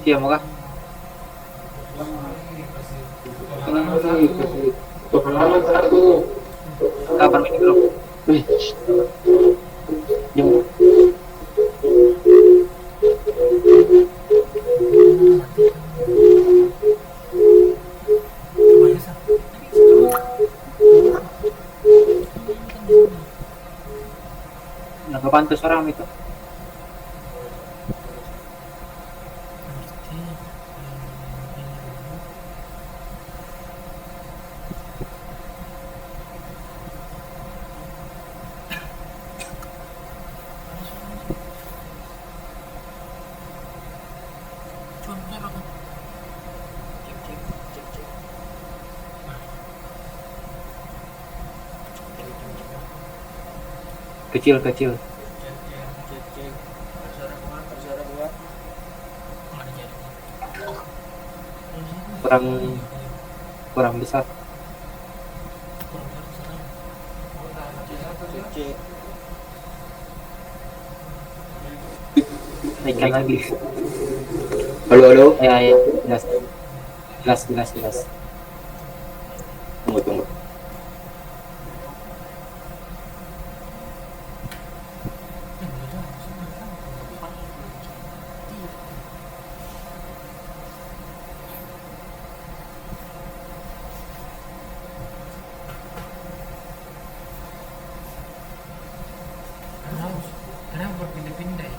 Iya, maka Halaman 1. kapan ini bro? Jam nggak kepantas orang itu. Kecil kurang kurang besar. Naikkan lagi. Halo. Ya jelas. Tunggu. Kenapa berpindah-pindah ya?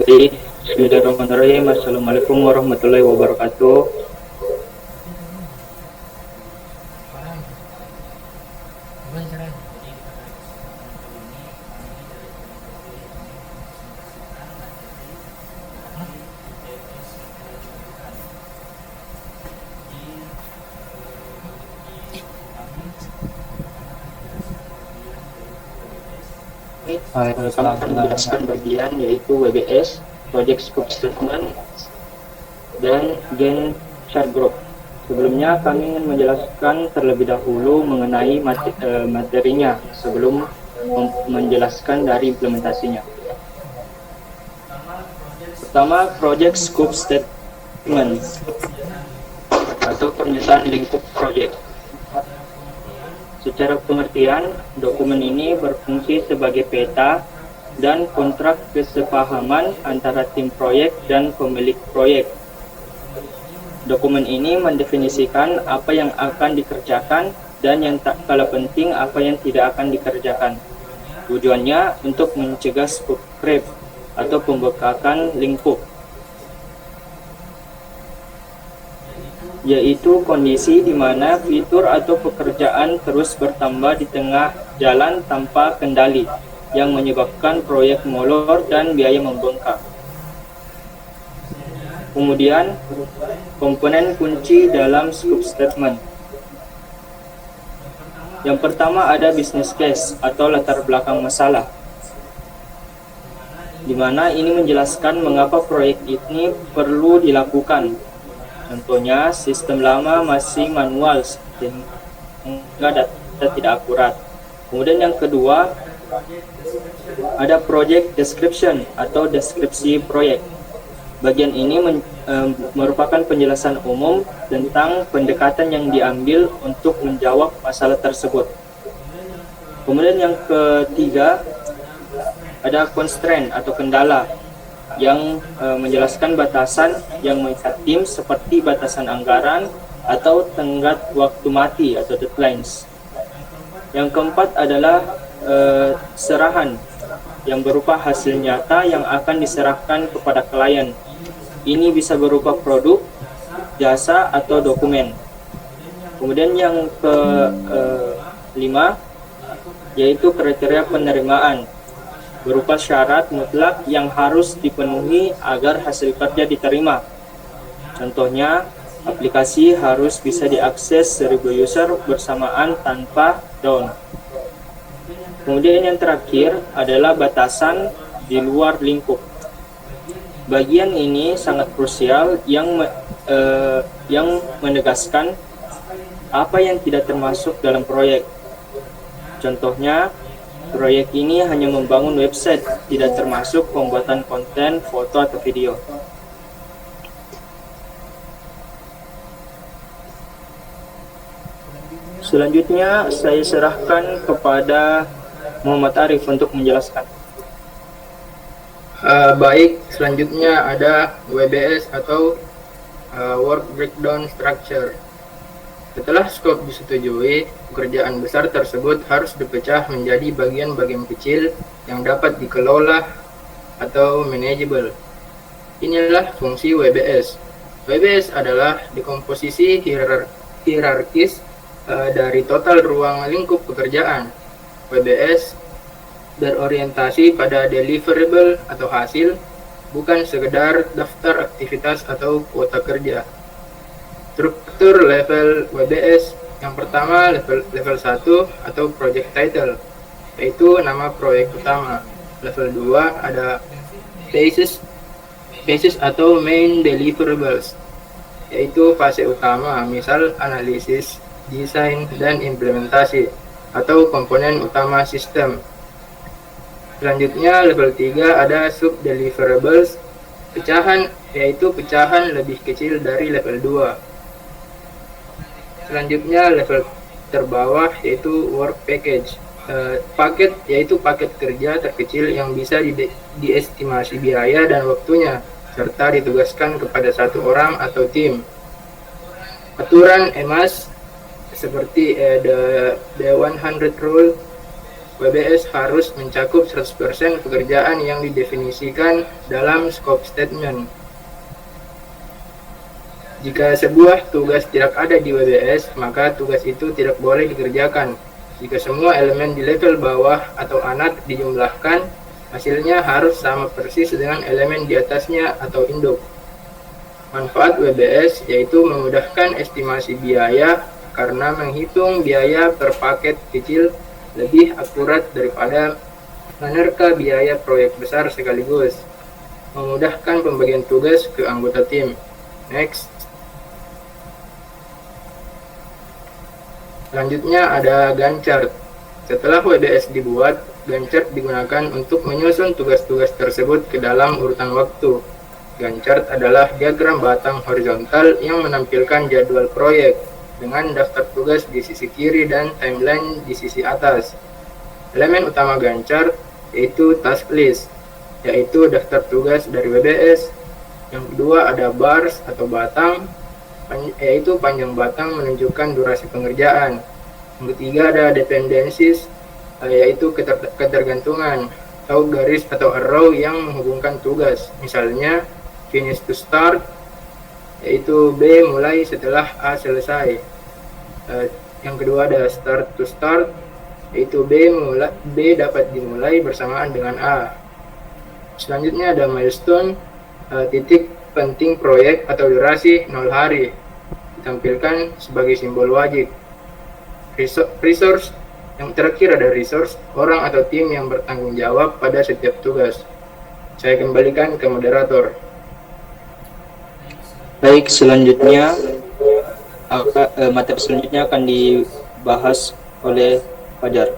Baik, bismillahirrahmanirrahim. Assalamualaikum warahmatullahi wabarakatuh. Kami menjelaskan bagian yaitu WBS, Project Scope Statement, dan Gantt Chart Group. Sebelumnya kami ingin menjelaskan terlebih dahulu mengenai materinya sebelum menjelaskan dari implementasinya. Pertama, Project Scope Statement atau pernyataan lingkup proyek. Secara pengertian, dokumen ini berfungsi sebagai peta dan kontrak kesepahaman antara tim proyek dan pemilik proyek. Dokumen ini mendefinisikan apa yang akan dikerjakan dan yang tak kalah penting apa yang tidak akan dikerjakan. Tujuannya untuk mencegah scope creep atau pembengkakan lingkup, yaitu kondisi di mana fitur atau pekerjaan terus bertambah di tengah jalan tanpa kendali yang menyebabkan proyek molor dan biaya membengkak. Kemudian, komponen kunci dalam scope statement. Yang pertama ada business case atau latar belakang masalah, di mana ini menjelaskan mengapa proyek ini perlu dilakukan. Contohnya, sistem lama masih manual sehingga data tidak akurat. Kemudian yang kedua, ada project description atau deskripsi proyek. Bagian ini merupakan penjelasan umum tentang pendekatan yang diambil untuk menjawab masalah tersebut. Kemudian yang ketiga, ada constraint atau kendala yang menjelaskan batasan yang mengikat tim seperti batasan anggaran atau tenggat waktu mati atau deadlines. Yang keempat adalah serahan yang berupa hasil nyata yang akan diserahkan kepada klien. Ini bisa berupa produk, jasa, atau dokumen. Kemudian yang kelima yaitu kriteria penerimaan. berupa syarat mutlak yang harus dipenuhi agar hasil kerja diterima. Contohnya, aplikasi harus bisa diakses 1000 user bersamaan tanpa down. Kemudian yang terakhir adalah batasan di luar lingkup. Bagian ini sangat krusial yang menegaskan apa yang tidak termasuk dalam proyek. Contohnya, proyek ini hanya membangun website, tidak termasuk pembuatan konten, foto, atau video. Selanjutnya, saya serahkan kepada Muhammad Arif untuk menjelaskan. Baik, selanjutnya ada WBS atau Work Breakdown Structure. Setelah skop disetujui, pekerjaan besar tersebut harus dipecah menjadi bagian-bagian kecil yang dapat dikelola atau manageable. Inilah fungsi WBS. WBS adalah dekomposisi hierarkis dari total ruang lingkup pekerjaan. WBS berorientasi pada deliverable atau hasil, bukan sekedar daftar aktivitas atau kuota kerja. Struktur level WBS yang pertama level 1 atau project title, yaitu nama proyek utama. Level 2 ada phases atau main deliverables, yaitu fase utama, misal analisis, desain, dan implementasi atau komponen utama sistem. Selanjutnya level 3 ada sub deliverables, yaitu pecahan lebih kecil dari level 2. Selanjutnya level terbawah yaitu work package, yaitu paket kerja terkecil yang bisa diestimasi biaya dan waktunya serta ditugaskan kepada satu orang atau tim. Aturan EMAS seperti the 100 rule, WBS harus mencakup 100% pekerjaan yang didefinisikan dalam scope statement. Jika sebuah tugas tidak ada di WBS, maka tugas itu tidak boleh dikerjakan. Jika semua elemen di level bawah atau ANAT dijumlahkan, hasilnya harus sama persis dengan elemen di atasnya atau induk. Manfaat WBS yaitu memudahkan estimasi biaya karena menghitung biaya per paket kecil lebih akurat daripada menerka biaya proyek besar sekaligus. Memudahkan pembagian tugas ke anggota tim. Next. Selanjutnya ada Gantt chart. Setelah WBS dibuat, Gantt chart digunakan untuk menyusun tugas-tugas tersebut ke dalam urutan waktu. Gantt chart adalah diagram batang horizontal yang menampilkan jadwal proyek dengan daftar tugas di sisi kiri dan timeline di sisi atas. Elemen utama Gantt chart yaitu task list, yaitu daftar tugas dari WBS. Yang kedua ada bars atau batang, yaitu panjang batang menunjukkan durasi pengerjaan. Yang ketiga ada dependencies, yaitu ketergantungan atau garis atau arrow yang menghubungkan tugas. Misalnya finish to start, yaitu B mulai setelah A selesai. Yang kedua ada start to start, yaitu B dapat dimulai bersamaan dengan A. Selanjutnya ada milestone, titik penting proyek atau durasi 0 hari, ditampilkan sebagai simbol wajib. Resource, yang terakhir ada resource, orang atau tim yang bertanggung jawab pada setiap tugas. Saya kembalikan ke moderator. Baik, selanjutnya materi selanjutnya akan dibahas oleh Fajar.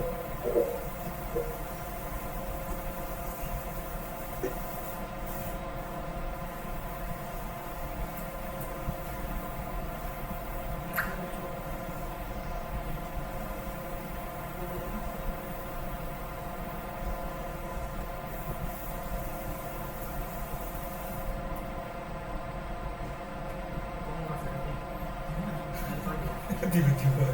Tiba-tiba.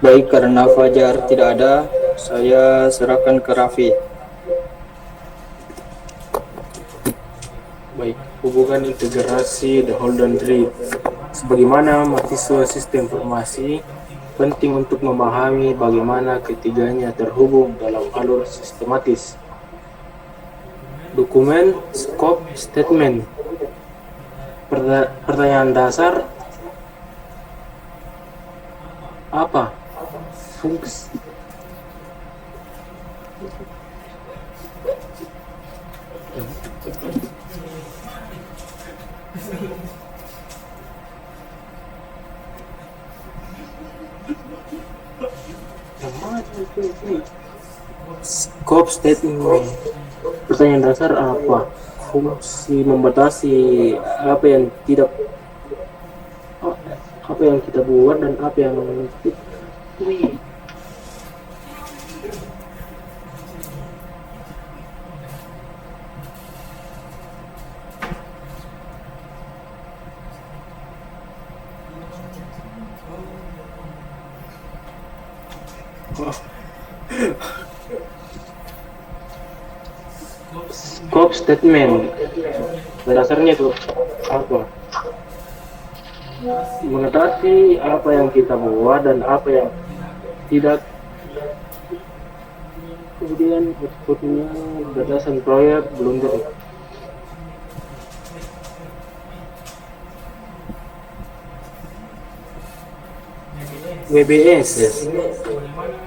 Baik, karena Fajar tidak ada, saya serahkan ke Raffi. Baik, hubungan integrasi the Holden tree. Sebagaimana mahasiswa sistem informasi, penting untuk memahami bagaimana ketiganya terhubung dalam alur sistematis. Dokumen scope statement. Pertanyaan dasar, apa fungsi scope statement? Pertanyaan dasar, apa fungsi membatasi apa yang kita buat dan apa yang scope statement. Dasarnya itu apa? Mengatasi apa yang kita buat dan apa yang tidak. Kemudian outputnya berdasarkan proyek blunder. WBS.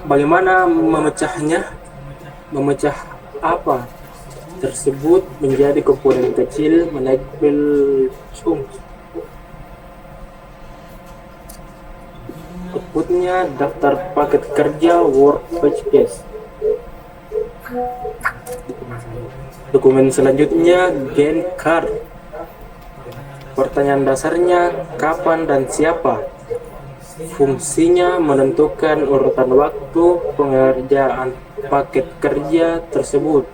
Bagaimana memecahnya? Memecah apa tersebut menjadi komponen kecil melabel chunks. Outputnya daftar paket kerja Word pages. Dokumen selanjutnya Gantt chart. Pertanyaan dasarnya kapan dan siapa. Fungsinya menentukan urutan waktu pengerjaan paket kerja tersebut.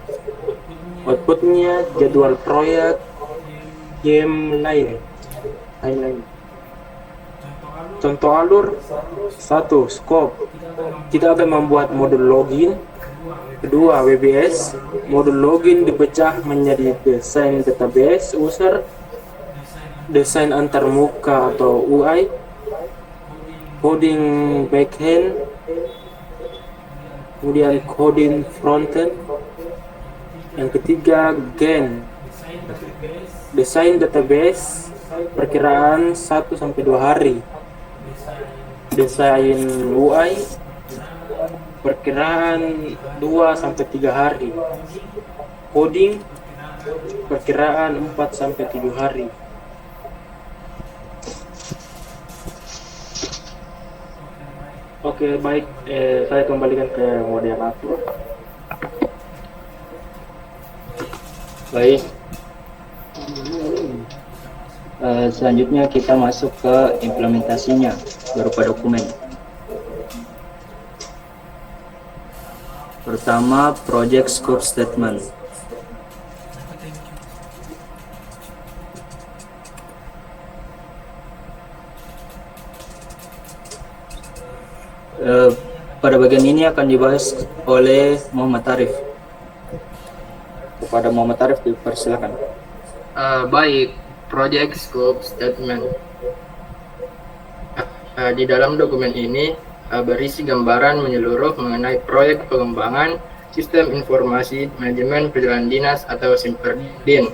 Outputnya jadwal proyek, timeline. Contoh alur 1. Scope. Kita akan membuat modul login. 2. WBS. Modul login dipecah menjadi desain database user, desain antarmuka atau UI, coding backend, kemudian coding frontend. Yang ketiga, Gantt. Desain database perkiraan 1-2 hari. Desain UI perkiraan 2-3 hari. Coding perkiraan 4-7 hari. Oke, baik, saya kembalikan ke moderator. Baik. Selanjutnya kita masuk ke implementasinya berupa dokumen. Pertama, project scope statement. Pada bagian ini akan dibahas oleh Muhammad Arif. Kepada Muhammad Arif dipersilakan. Baik, project scope statement. Di dalam dokumen ini berisi gambaran menyeluruh mengenai proyek pengembangan sistem informasi manajemen perjalanan dinas atau SIMPERDIN.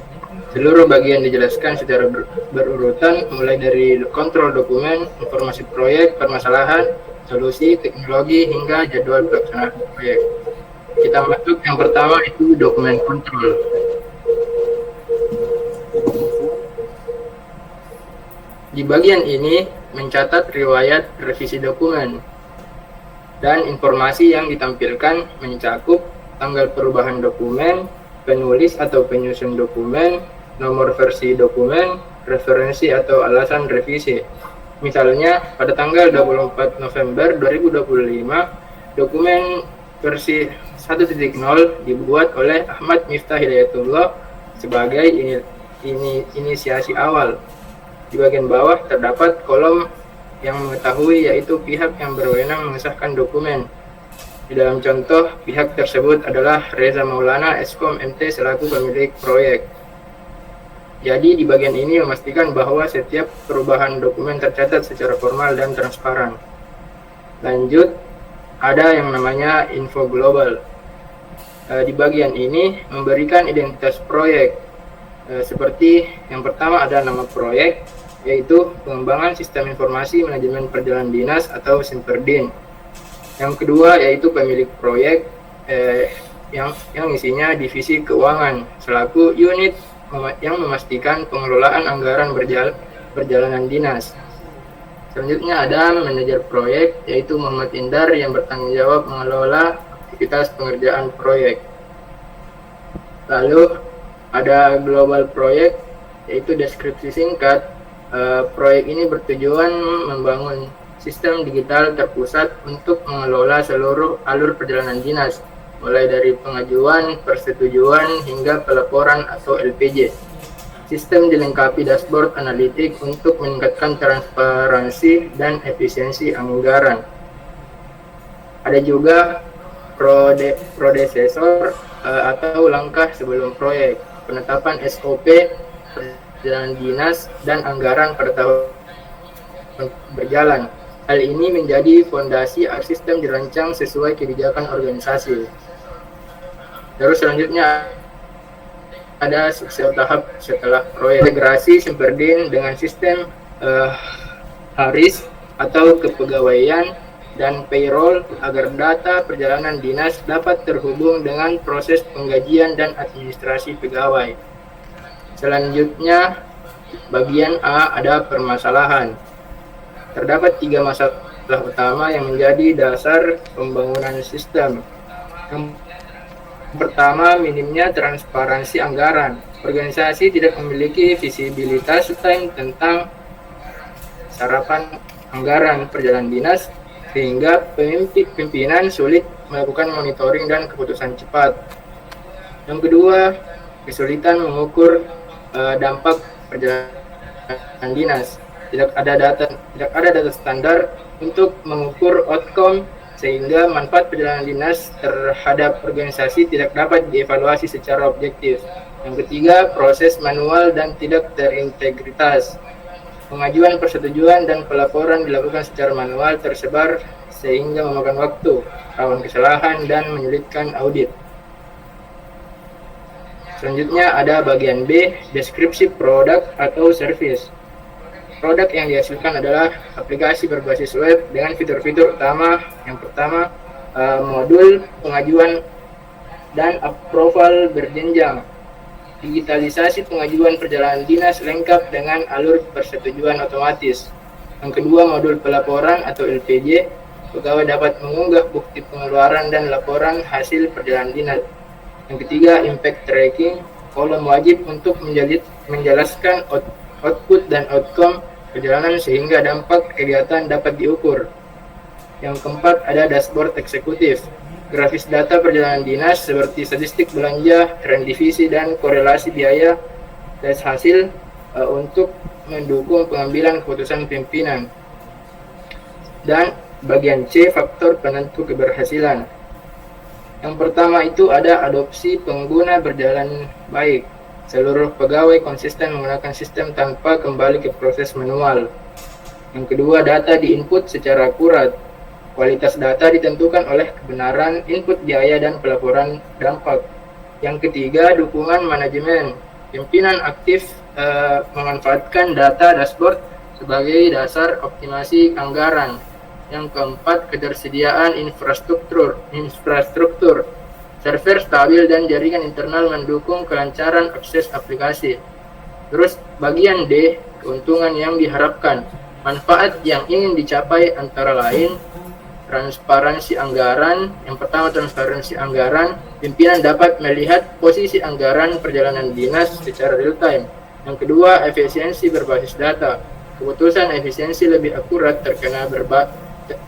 Seluruh bagian dijelaskan secara berurutan, mulai dari kontrol dokumen, informasi proyek, permasalahan, solusi, teknologi, hingga jadwal pelaksanaan proyek. Kita masuk yang pertama, itu dokumen kontrol. Di bagian ini mencatat riwayat revisi dokumen dan informasi yang ditampilkan mencakup tanggal perubahan dokumen, penulis atau penyusun dokumen, nomor versi dokumen, referensi atau alasan revisi. Misalnya pada tanggal 24 November 2025, dokumen versi 1.0 dibuat oleh Ahmad Miftah Hidayatullah sebagai inisiasi awal. Di bagian bawah terdapat kolom yang mengetahui, yaitu pihak yang berwenang mengesahkan dokumen. Di dalam contoh, pihak tersebut adalah Reza Maulana, Eskom MT selaku pemilik proyek. Jadi di bagian ini memastikan bahwa setiap perubahan dokumen tercatat secara formal dan transparan. Lanjut, ada yang namanya info global. Di bagian ini memberikan identitas proyek. Seperti yang pertama ada nama proyek, yaitu pengembangan sistem informasi manajemen perjalanan dinas atau Simperdin. Yang kedua yaitu pemilik proyek yang isinya divisi keuangan selaku unit yang memastikan pengelolaan anggaran perjalanan dinas. Selanjutnya ada manajer proyek, yaitu Muhammad Indar yang bertanggung jawab mengelola aktivitas pengerjaan proyek. Lalu ada global proyek, yaitu deskripsi singkat. Proyek ini bertujuan membangun sistem digital terpusat untuk mengelola seluruh alur perjalanan dinas, mulai dari pengajuan, persetujuan, hingga pelaporan atau LPJ. Sistem dilengkapi dashboard analitik untuk meningkatkan transparansi dan efisiensi anggaran. Ada juga predecessor atau langkah sebelum proyek, penetapan SOP, perjalanan dinas, dan anggaran pada tahun berjalan. Hal ini menjadi fondasi agar sistem dirancang sesuai kebijakan organisasi. Terus selanjutnya ada tahap setelah proyek, integrasi Simperdin dengan sistem HARIS atau kepegawaian dan payroll agar data perjalanan dinas dapat terhubung dengan proses penggajian dan administrasi pegawai. Selanjutnya bagian A ada permasalahan. Terdapat 3 masalah utama yang menjadi dasar pembangunan sistem. Yang pertama, minimnya transparansi anggaran. Organisasi tidak memiliki visibilitas tentang sarapan anggaran perjalanan dinas, sehingga pimpinan sulit melakukan monitoring dan keputusan cepat. Yang kedua, kesulitan mengukur dampak perjalanan dinas. Tidak ada data standar untuk mengukur outcome, sehingga manfaat perjalanan dinas terhadap organisasi tidak dapat dievaluasi secara objektif. Yang ketiga, proses manual dan tidak terintegritas. Pengajuan persetujuan dan pelaporan dilakukan secara manual tersebar sehingga memakan waktu, rawan kesalahan, dan menyulitkan audit. Selanjutnya ada bagian B, deskripsi produk atau service. Produk yang dihasilkan adalah aplikasi berbasis web dengan fitur-fitur utama. Yang pertama, modul pengajuan dan approval berjenjang. Digitalisasi pengajuan perjalanan dinas lengkap dengan alur persetujuan otomatis. Yang kedua, modul pelaporan atau LPJ. Pegawai dapat mengunggah bukti pengeluaran dan laporan hasil perjalanan dinas. Yang ketiga, impact tracking. Kolom wajib untuk menjelaskan output dan outcome perjalanan sehingga dampak kegiatan dapat diukur. Yang keempat, ada dashboard eksekutif. Grafis data perjalanan dinas seperti statistik belanja, tren divisi, dan korelasi biaya dan hasil untuk mendukung pengambilan keputusan pimpinan. Dan bagian C, faktor penentu keberhasilan. Yang pertama itu ada adopsi pengguna berjalan baik. Seluruh pegawai konsisten menggunakan sistem tanpa kembali ke proses manual. Yang kedua, data diinput secara akurat. Kualitas data ditentukan oleh kebenaran input biaya dan pelaporan dampak. Yang ketiga, dukungan manajemen. Pimpinan aktif memanfaatkan data dashboard sebagai dasar optimasi anggaran. Yang keempat, ketersediaan infrastruktur. Server stabil dan jaringan internal mendukung kelancaran akses aplikasi. Terus bagian D, keuntungan yang diharapkan. Manfaat yang ingin dicapai antara lain transparansi anggaran. Yang pertama, transparansi anggaran. Pimpinan dapat melihat posisi anggaran perjalanan dinas secara real time. Yang kedua, efisiensi berbasis data. Keputusan efisiensi lebih akurat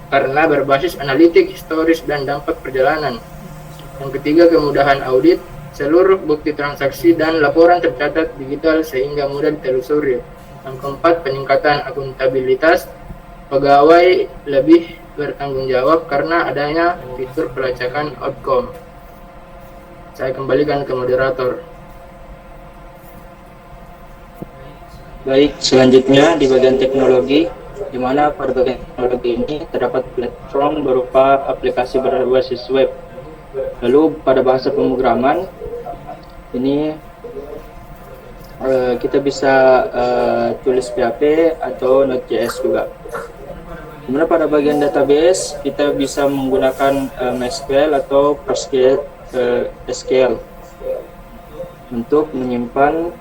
karena berbasis analitik, historis, dan dampak perjalanan. Yang ketiga, kemudahan audit. Seluruh bukti transaksi dan laporan tercatat digital sehingga mudah ditelusuri. Yang keempat, peningkatan akuntabilitas. pegawai lebih bertanggung jawab karena adanya fitur pelacakan outcome. Saya kembalikan ke moderator. Baik, selanjutnya di bagian teknologi, di mana pada bagian teknologi ini terdapat platform berupa aplikasi berbasis web. Lalu pada bahasa pemrograman ini kita bisa tulis PHP atau Node.js juga. Kemudian pada bagian database kita bisa menggunakan MySQL atau PostgreSQL untuk menyimpan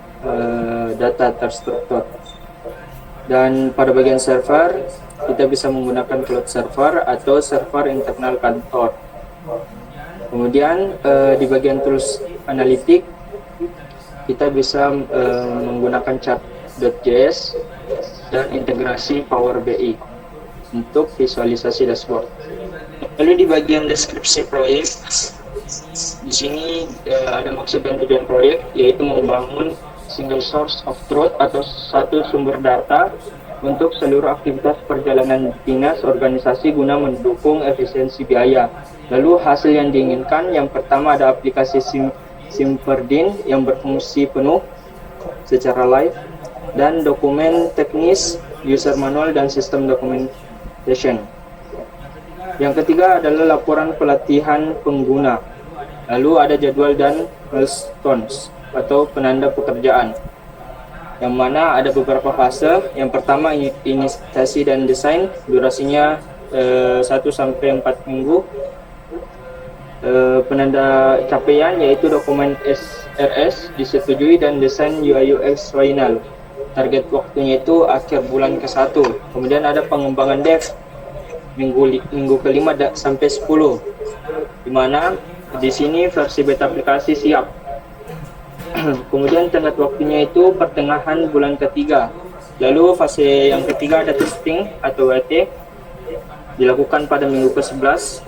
data terstruktur. Dan pada bagian server kita bisa menggunakan cloud server atau server internal kantor. Kemudian di bagian tools analitik kita bisa menggunakan chart.js dan integrasi Power BI untuk visualisasi dashboard. Lalu di bagian deskripsi proyek, di sini ada maksud dan tujuan proyek, yaitu membangun single source of truth atau satu sumber data untuk seluruh aktivitas perjalanan dinas organisasi guna mendukung efisiensi biaya. Lalu hasil yang diinginkan, yang pertama ada aplikasi Simperdin yang berfungsi penuh secara live, dan dokumen teknis, user manual, dan sistem documentation. Yang ketiga adalah laporan pelatihan pengguna. Lalu ada jadwal dan milestones atau penanda pekerjaan, yang mana ada beberapa fase. Yang pertama inisiasi dan desain, durasinya 1-4 minggu. Penanda capaian yaitu dokumen SRS disetujui dan desain UI UX final. Target waktunya itu akhir bulan ke-1. Kemudian ada pengembangan dev minggu ke-5 sampai 10, di mana di sini versi beta aplikasi siap. Kemudian tenggat waktunya itu pertengahan bulan ke-3. Lalu fase yang ketiga ada testing atau UAT, dilakukan pada minggu ke-11,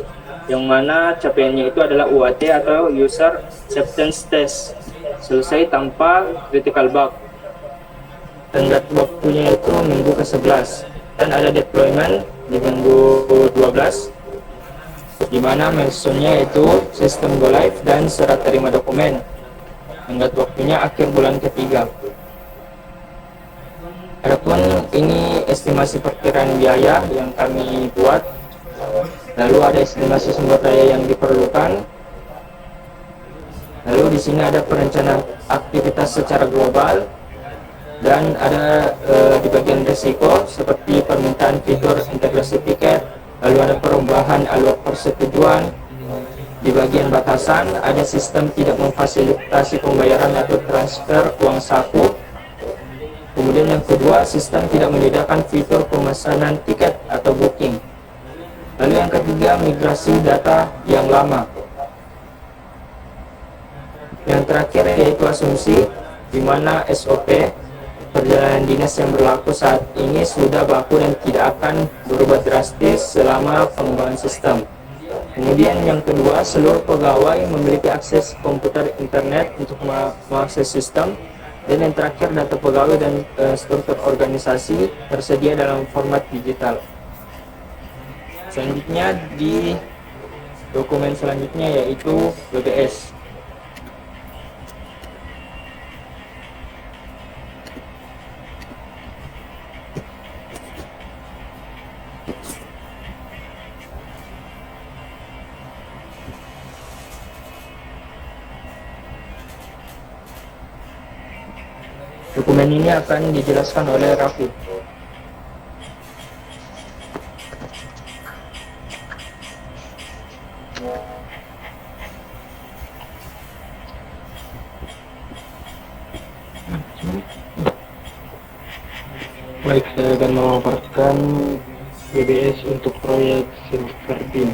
yang mana capaiannya itu adalah UAT atau User Acceptance Test, selesai tanpa critical bug. Tenggat waktunya itu minggu ke-11, dan ada deployment di minggu 12, di mana milestone-nya itu sistem go live dan serah terima dokumen. Tenggat waktunya akhir bulan ke-3. Adapun ini estimasi perkiraan biaya yang kami buat. Lalu ada estimasi sumber daya yang diperlukan. Lalu di sini ada perencanaan aktivitas secara global, dan ada di bagian risiko seperti permintaan fitur integrasi tiket. Lalu ada perubahan alur persetujuan. Di bagian batasan ada sistem tidak memfasilitasi pembayaran atau transfer uang saku. Kemudian yang kedua, sistem tidak menyediakan fitur pemesanan tiket atau booking. Lalu yang ketiga, migrasi data yang lama. Yang terakhir yaitu asumsi, di mana SOP perjalanan dinas yang berlaku saat ini sudah baku dan tidak akan berubah drastis selama pengembangan sistem. Kemudian yang kedua, seluruh pegawai memiliki akses komputer internet untuk mengakses sistem. Dan yang terakhir, data pegawai dan struktur organisasi tersedia dalam format digital. Selanjutnya di dokumen selanjutnya yaitu WBS. Dokumen ini akan dijelaskan oleh Raffi. Baik, saya akan memaparkan BBS untuk proyek Simperdin.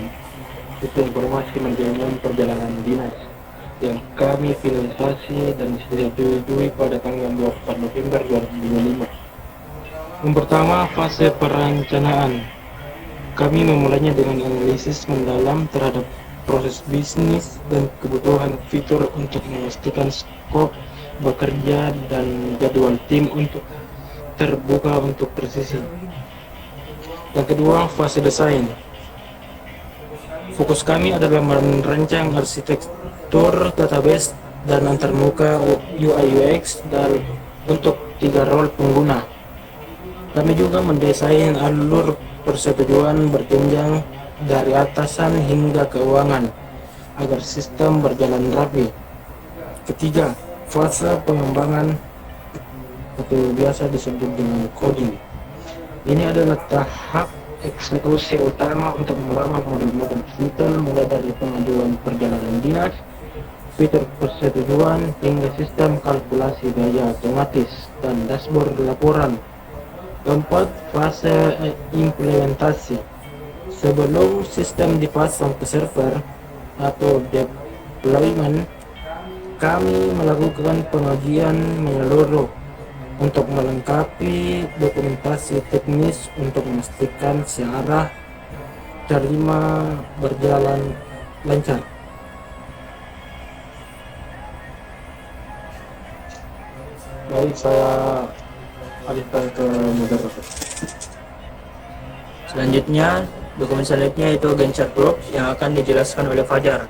Itu informasi manajemen perjalanan dinas yang kami finalisasi dan disetujui pada tanggal 24 November 2025. Yang pertama, fase perencanaan. Kami memulainya dengan analisis mendalam terhadap proses bisnis dan kebutuhan fitur untuk memastikan skop bekerja dan jadwal tim untuk terbuka untuk presisi. Yang kedua, fase desain. Fokus kami adalah merancang arsitektur database dan antarmuka UI UX dan untuk 3 role pengguna. Kami juga mendesain alur persetujuan berjenjang dari atasan hingga keuangan agar sistem berjalan rapi. Ketiga, fase pengembangan atau biasa disebut dengan coding. Ini adalah tahap eksekusi utama untuk membangun modul-modul fitur mulai dari pengajuan perjalanan dinas, fitur persetujuan, hingga sistem kalkulasi biaya otomatis dan dashboard laporan. Keempat, fase implementasi. Sebelum sistem dipasang ke server atau deployment, kami melakukan pengajian menyeluruh untuk melengkapi dokumentasi teknis untuk memastikan searah terima berjalan lancar. Baik, saya alihkan ke moderator. Selanjutnya, dokumen selanjutnya itu Gantt chart group yang akan dijelaskan oleh Fajar.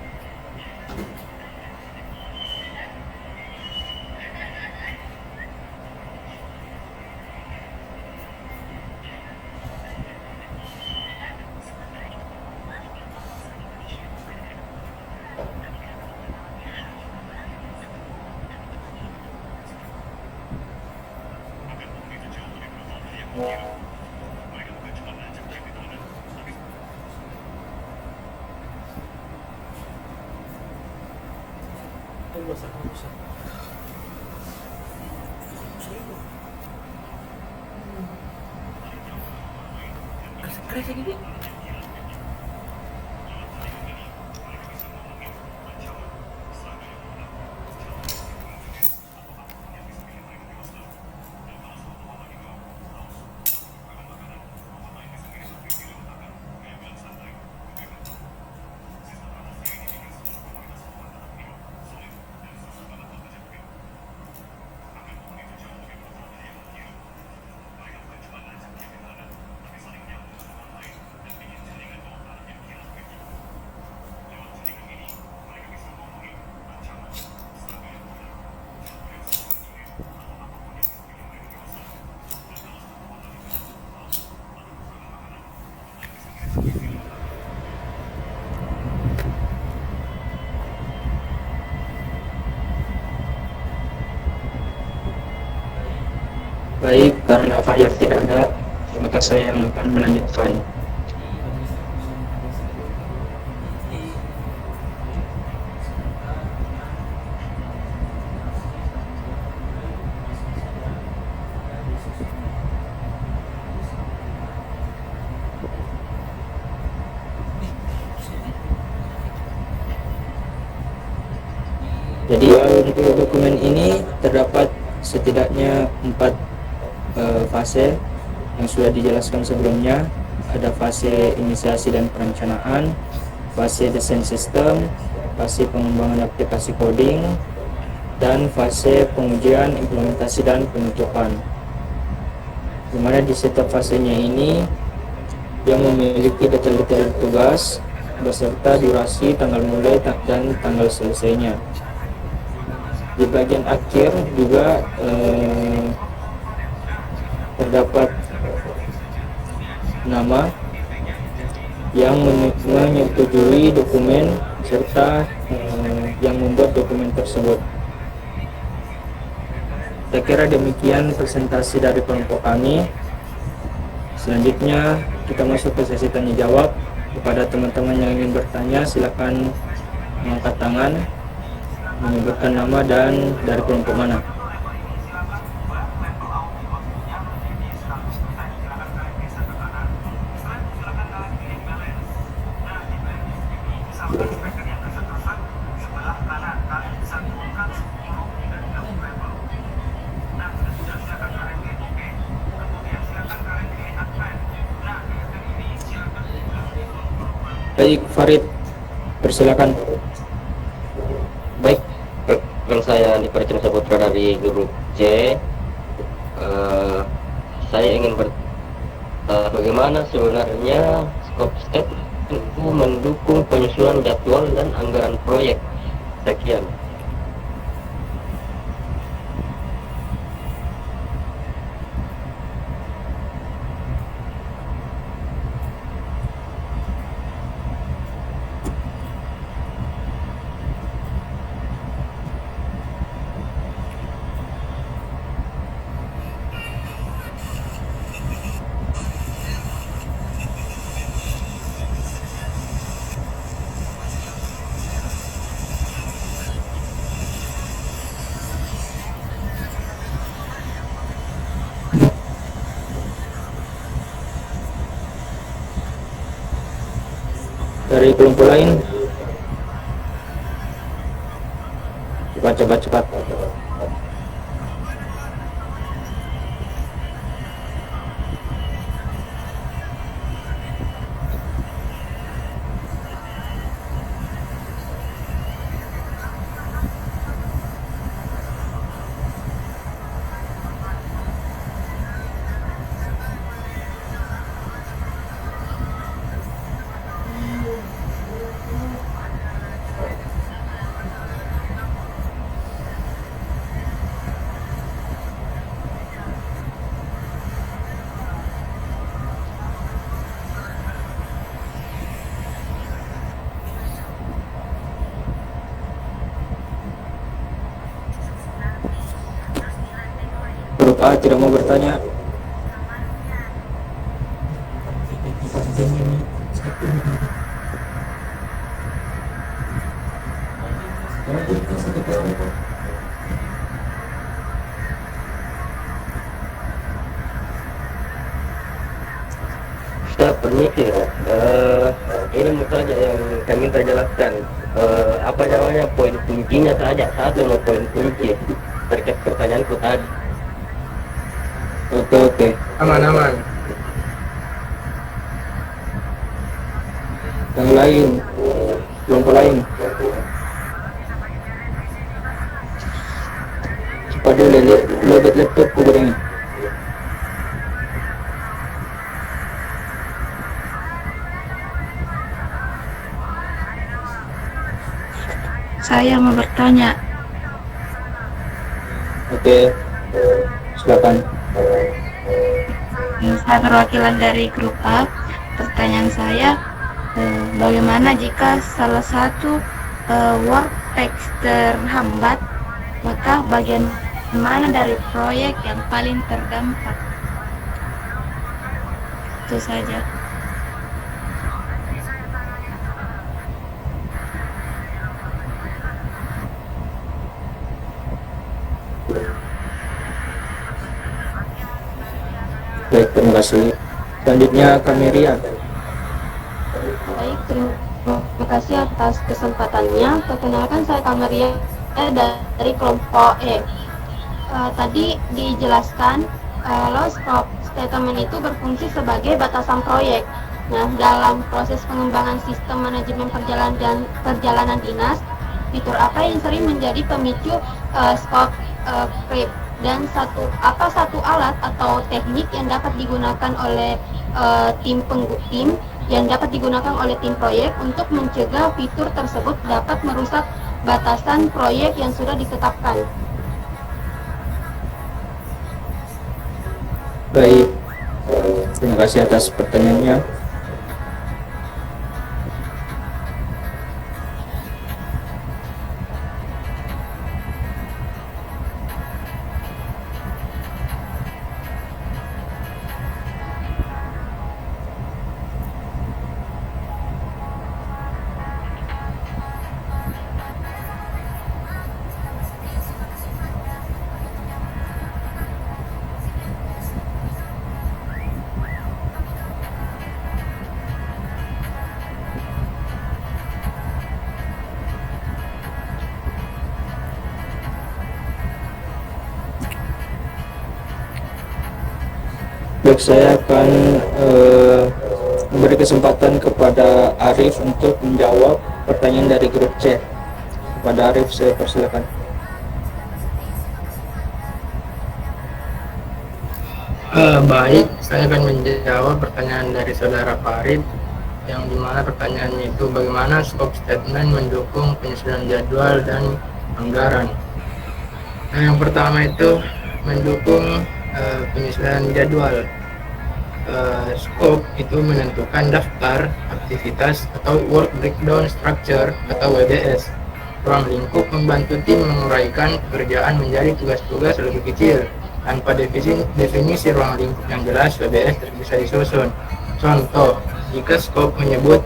Baik, karena Fajar tidak ada, maka saya yang akan melanjutkan. Jadi untuk dokumen ini terdapat setidaknya 4 fase yang sudah dijelaskan sebelumnya. Ada fase inisiasi dan perencanaan, fase desain sistem, fase pengembangan aplikasi coding, dan fase pengujian, implementasi, dan penutupan. Dimana di setiap fasenya ini yang memiliki detail-detail tugas beserta durasi, tanggal mulai dan tanggal selesainya. Di bagian akhir juga terdapat nama yang menyetujui dokumen serta yang membuat dokumen tersebut. Saya kira demikian presentasi dari kelompok kami. Selanjutnya kita masuk ke sesi tanya jawab. Kepada teman-teman yang ingin bertanya, silakan mengangkat tangan, menyebutkan nama dan dari kelompok mana. Baik, Farid, persilakan. Baik, perkenalkan saya Niparcana Saputra dari grup C. Saya ingin Bagaimana sebenarnya scope step itu mendukung penyusunan jadwal dan anggaran proyek. Sekian. Dari kelompok lain, cepat. Grup A tidak mau bertanya. Saya permisi, ini saja yang kami terjelaskan. Apa namanya, poin kuncinya saja, satu poin kunci terkait pertanyaanku tadi. Oke. Aman. Yang lain, kelompok lain. Cepat dulu load laptop ini. Saya mau bertanya. Oke, silakan. Saya perwakilan dari grup A. Pertanyaan saya, bagaimana jika salah satu work text terhambat, maka bagian mana dari proyek yang paling terdampak? Itu saja. Baik, terima kasih. Selanjutnya Kameria. Baik, terima kasih atas kesempatannya. Perkenalkan, saya Kameria dari kelompok E. Tadi dijelaskan kalau scope statement itu berfungsi sebagai batasan proyek. Nah, dalam proses pengembangan sistem manajemen perjalanan dinas, fitur apa yang sering menjadi pemicu scope creep, dan satu alat atau teknik yang dapat digunakan oleh tim yang dapat digunakan oleh tim proyek untuk mencegah fitur tersebut dapat merusak batasan proyek yang sudah ditetapkan. Baik, terima kasih atas pertanyaannya. Baik, saya akan memberi kesempatan kepada Arif untuk menjawab pertanyaan dari grup C. Kepada Arif, saya persilakan. Baik, saya akan menjawab pertanyaan dari saudara Farid, yang dimana pertanyaannya itu bagaimana scope statement mendukung penyusunan jadwal dan anggaran. Nah, yang pertama itu mendukung penyusunan jadwal. Scope itu menentukan daftar aktivitas atau work breakdown structure atau WBS. Ruang lingkup membantu tim menguraikan pekerjaan menjadi tugas-tugas lebih kecil. Tanpa definisi ruang lingkup yang jelas, WBS tidak bisa disusun. Contoh, jika scope menyebut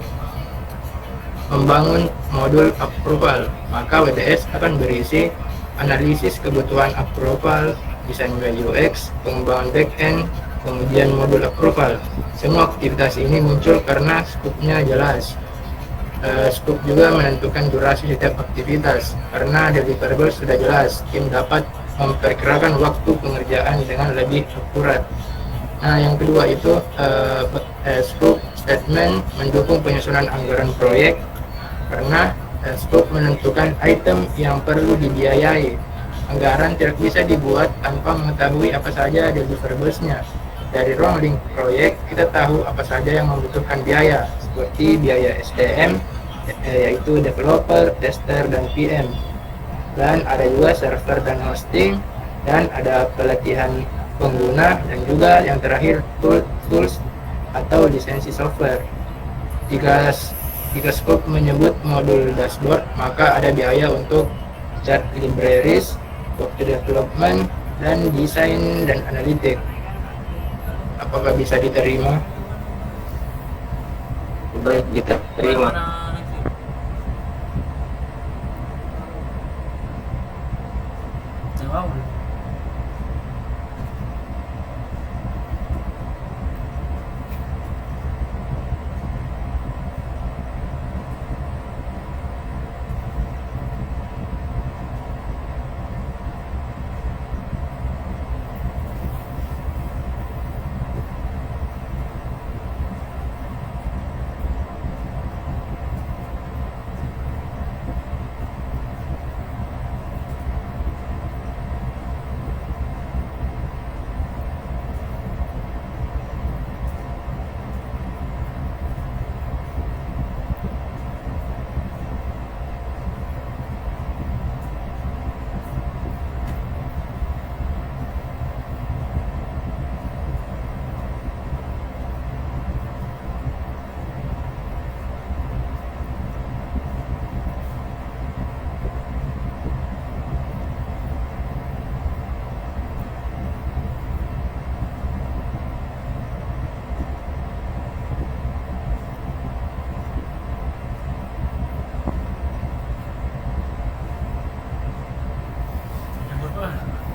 membangun modul approval, maka WBS akan berisi analisis kebutuhan approval, desain UI UX, pengembangan backend, pengujian modul approval. Semua aktivitas ini muncul karena skopnya jelas. Skop juga menentukan durasi setiap aktivitas. Karena deliverable sudah jelas, tim dapat memperkirakan waktu pengerjaan dengan lebih akurat. Nah, yang kedua itu scope statement mendukung penyusunan anggaran proyek, karena scope menentukan item yang perlu dibiayai. Anggaran tidak bisa dibuat tanpa mengetahui apa saja deliverables-nya. Dari ruang lingkup proyek, kita tahu apa saja yang membutuhkan biaya, seperti biaya SDM, yaitu developer, tester, dan PM. Dan ada juga server dan hosting, dan ada pelatihan pengguna, dan juga yang terakhir tools atau lisensi software. Jika scope menyebut modul dashboard, maka ada biaya untuk chart libraries, software development, dan desain dan analitik. Apakah bisa diterima? Baik, diterima. Jawab.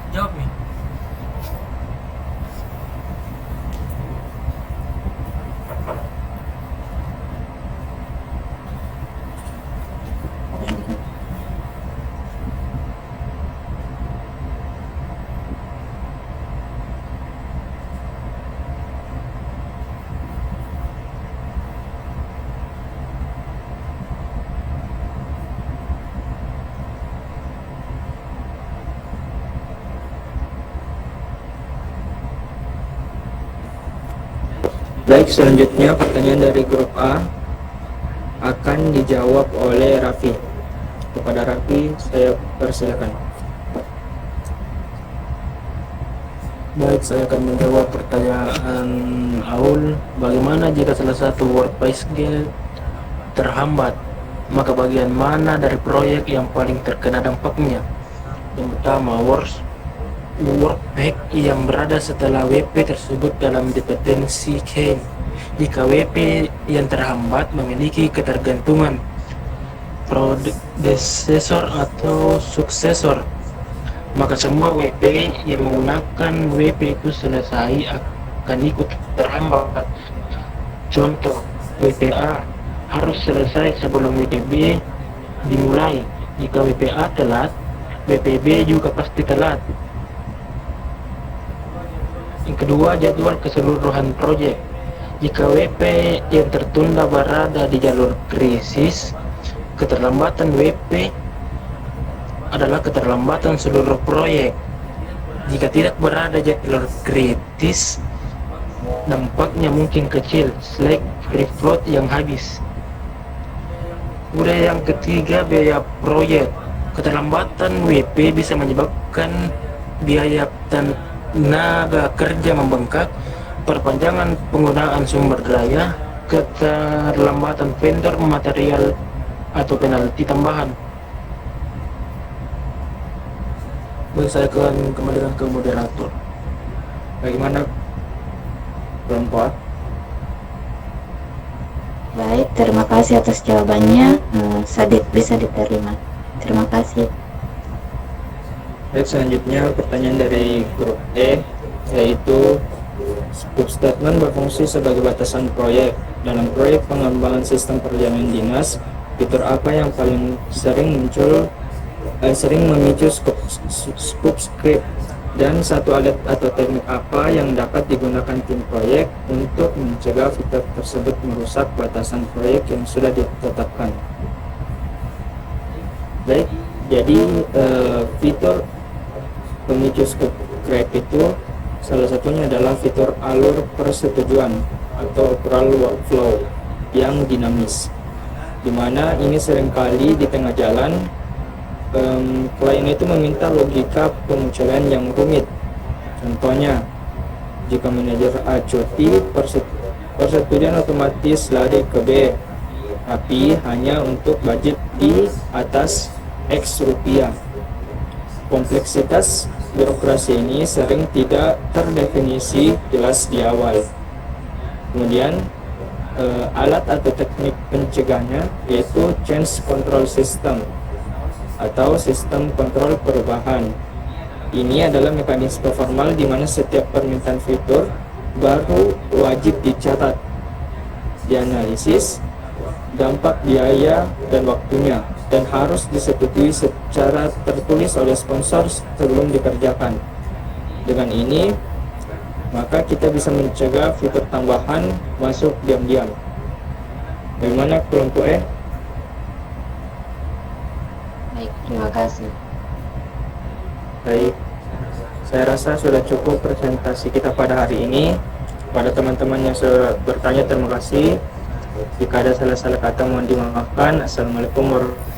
Jawab nih. Baik, selanjutnya pertanyaan dari grup A akan dijawab oleh Raffi. Kepada Raffi, saya persilakan. Baik, saya akan menjawab pertanyaan Aul. Bagaimana jika salah satu work by skill terhambat? Maka bagian mana dari proyek yang paling terkena dampaknya? Yang pertama, work pack yang berada setelah WP tersebut dalam dependensi chain. Jika WP yang terhambat memiliki ketergantungan predecessor atau suksesor, maka semua WP yang menggunakan WP itu selesai akan ikut terhambat. Contoh, WPA harus selesai sebelum WPB dimulai. Jika WPA telat, WPB juga pasti telat. Yang kedua, jadwal keseluruhan proyek. Jika WP yang tertunda berada di jalur krisis, keterlambatan WP adalah keterlambatan seluruh proyek. Jika tidak berada di jalur kritis, dampaknya mungkin kecil, slack free float yang habis. Kemudian yang ketiga, biaya proyek. Keterlambatan WP bisa menyebabkan biaya tenaga kerja membengkak, perpanjangan penggunaan sumber daya, keterlambatan vendor material, atau penalti tambahan. Baik, saya akan kembalikan ke moderator. Bagaimana kelompok A? Baik, terima kasih atas jawabannya. Sadit bisa diterima. Terima kasih. Baik, selanjutnya pertanyaan dari grup E, yaitu scope statement berfungsi sebagai batasan proyek. Dalam proyek pengembangan sistem perjalanan dinas, fitur apa yang paling sering memicu scope script, dan satu alat atau teknik apa yang dapat digunakan tim proyek untuk mencegah fitur tersebut merusak batasan proyek yang sudah ditetapkan. Baik, jadi fitur pemicu scope creep itu salah satunya adalah fitur alur persetujuan atau oral workflow yang dinamis, dimana ini seringkali di tengah jalan klien itu meminta logika pemunculan yang rumit. Contohnya, jika manajer A cuti, persetujuan otomatis lari ke B, tapi hanya untuk budget di atas X rupiah. Kompleksitas birokrasi ini sering tidak terdefinisi jelas di awal. Kemudian alat atau teknik pencegahnya yaitu change control system atau sistem kontrol perubahan. Ini adalah mekanisme formal di mana setiap permintaan fitur baru wajib dicatat, dianalisis, dampak biaya dan waktunya, dan harus disetujui secara tertulis oleh sponsor sebelum dikerjakan. Dengan ini, maka kita bisa mencegah fitur tambahan masuk diam-diam. Bagaimana kelompok E? Baik, terima kasih. Baik, saya rasa sudah cukup presentasi kita pada hari ini. Pada teman-teman yang sudah bertanya, terima kasih. Jika ada salah-salah kata mohon dimaafkan. Assalamualaikum warahmatullahi wabarakatuh.